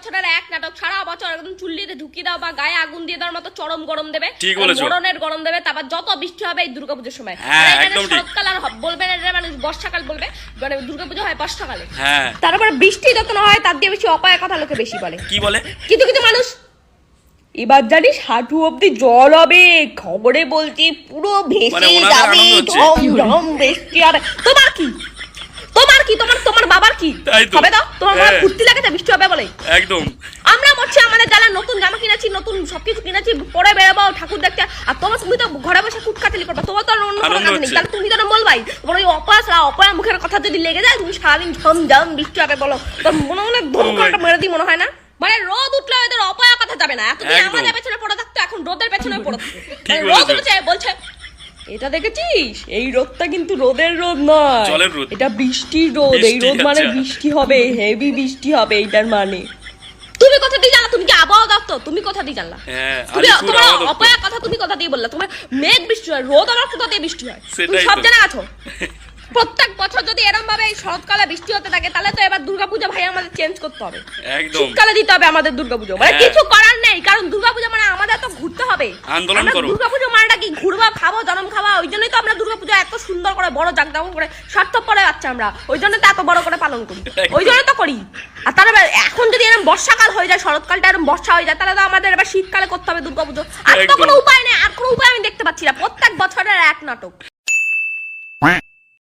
বছরের এক নাটক, সারা বছর একদম চুল্লিতে ঢুকিয়ে দাও বা গায়ে আগুন দিয়ে দেওয়ার মতো চরম গরম দেবে, মরণের গরম দেবে। তারপর যত বৃষ্টি হবে এই দুর্গাপুজোর সময়, শরৎকাল আর বলবে না, এটা মানুষ বর্ষাকাল বলবে, মানে দুর্গাপুজো হয় বর্ষাকালে। তারপর বৃষ্টি যত না হয় তার দিয়ে বেশি অপায়ের কথা লোকে বেশি বলে। কি বলে কিছু কিছু মানুষ, এবার জানিস হাঁটু অব্দি জল হবে, খবরে বলছি পুরো ভেসে যাবে, ঝমঝম বৃষ্টি হবে। তোমার কি তোমার বাবার কি হবে? দাও তোমার বাবা ফুর্তি লাগেছে বৃষ্টি হবে বলে? একদম। আমরা মরছি, আমাদের জ্বালা, নতুন জামা কিনেছি, নতুন সবকিছু কিনেছি, পরে বেরোবো ঠাকুর দেখতে, আর তুমি তো ঘরে বসে কুটকাচালি করবা, তোমার তো অন্য কোনো কাজ নেই, তাহলে তুমি তো বলবাই। তোমার ওই অপয়া মুখের কথা যদি লেগে যায়, তুমি সারাদিন ঝমঝম বৃষ্টি হবে বলো, তোর মনে ধমকাটা মেরে দিই মনে হয় না? মানে রোদ উঠলে ওদের অপয়া কথা যাবে না, এতদিন আমাদের পেছনে পড়ে থাকতো, এখন রোদের পেছনে পড়ে থাকতো। রোদ উঠেছে বলছে, এটা দেখেছিস এই রোদটা কিন্তু রোদের রোদ নয়, এটা বৃষ্টির রোদ, এই রোদ মানে বৃষ্টি হবে, হেভি বৃষ্টি হবে এইটার মানে। তুমি কথা দিয়ে জানলা? তুমি কি আবহাওয়া দপ্তর? তুমি কথা দিয়ে জানলা? তোমার অপয়া কথা তুমি কথা দিয়ে বললা? তোমার মেঘ বৃষ্টি হয়, রোদ আমার কোথা দিয়ে বৃষ্টি হয় তুমি সব জানা আছো। প্রত্যেক বছর যদি এরকম ভাবে শরৎকালে বৃষ্টি হতে থাকে, তাহলে তো এবার দুর্গাপূজা ভাই আমাদের চেঞ্জ করতে হবে, শীতকালে দিতে হবে আমাদের দুর্গাপূজা। মানে কিছু করার নেই, কারণ দুর্গাপূজা মানে আমাদের তো ঘুরতে হবে, আন্দোলন করো। দুর্গাপূজা মানেটা কি? ঘুরবা, খাবো, জনম খাওয়া। ওই জন্যই তো আমরা দুর্গাপূজা এত সুন্দর করে বড় জাঁকজমক করে স্বার্থপরে যাচ্ছে আমরা, ওই জন্য তো এত বড় করে পালন করি, ওই জন্য তো করি। আর তাহলে এখন যদি এরকম বর্ষাকাল হয়ে যায়, শরৎকালটা এরকম বর্ষা হয়ে যায়, তাহলে তো আমাদের এবার শীতকালে করতে হবে দুর্গাপূজা। আর তো কোনো উপায় নেই, আর কোনো উপায় আমি দেখতে পাচ্ছি না, প্রত্যেক বছরের এক নাটক।